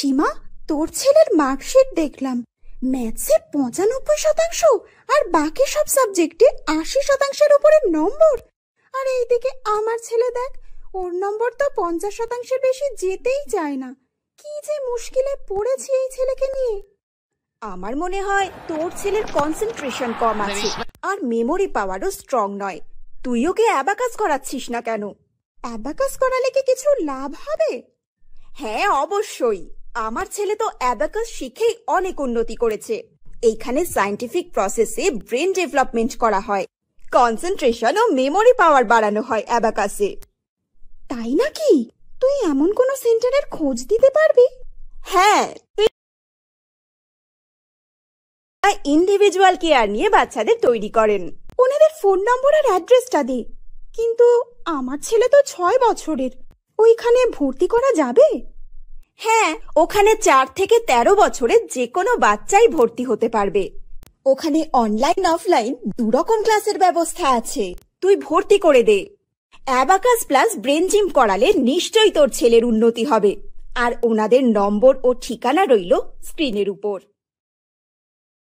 সীমা, তোর ছেলের মার্কশিট দেখলাম, ম্যাথসে 95% আর বাকি সব সাবজেক্টে 80%-এর উপরে নম্বর। আর এইদিকে আমার ছেলে দেখ, ওর নম্বর তো 50%-এর বেশি যেতেই চায় না। কি যে মুশকিলে পড়েছি এই ছেলেকে নিয়ে। আমার মনে হয় তোর ছেলের কনসেন্ট্রেশন কম আছে আর মেমোরি পাওয়ারও স্ট্রং নয়। তুই ওকে অ্যাবাকাস করাচ্ছিস না কেন? অ্যাবাকাস করালে কি কিছু লাভ হবে? হ্যাঁ, অবশ্যই। আমার ছেলে তো অ্যাবাকাস শিখেই অনেক উন্নতি করেছে। এইখানে সায়েন্টিফিক প্রসেসে ব্রেন ডেভেলপমেন্ট করা হয়, কনসেন্ট্রেশন ও মেমোরি পাওয়ার বাড়ানো হয় অ্যাবাকাসে। তাই নাকি? তুই এমন কোনো সেন্টারের খোঁজ দিতে পারবি? হ্যাঁ, ইন্ডিভিজুয়াল কেয়ার নিয়ে বাচ্চাদের তৈরি করেন। ওনাদের ফোন নম্বর আর অ্যাড্রেসটা দে। কিন্তু আমার ছেলে তো 6 বছরের, ওইখানে ভর্তি করা যাবে? হ্যাঁ, ওখানে 4 থেকে 13 বছরের যে কোনো বাচ্চাই ভর্তি হতে পারবে। ওখানে অনলাইন অফলাইন দুরকম ক্লাসের ব্যবস্থা আছে। তুই ভর্তি করে দে। অ্যাবাকাস প্লাস ব্রেন জিম করালে নিশ্চয়ই তোর ছেলের উন্নতি হবে। আর ওনাদের নম্বর ও ঠিকানা রইল স্ক্রিনের উপর।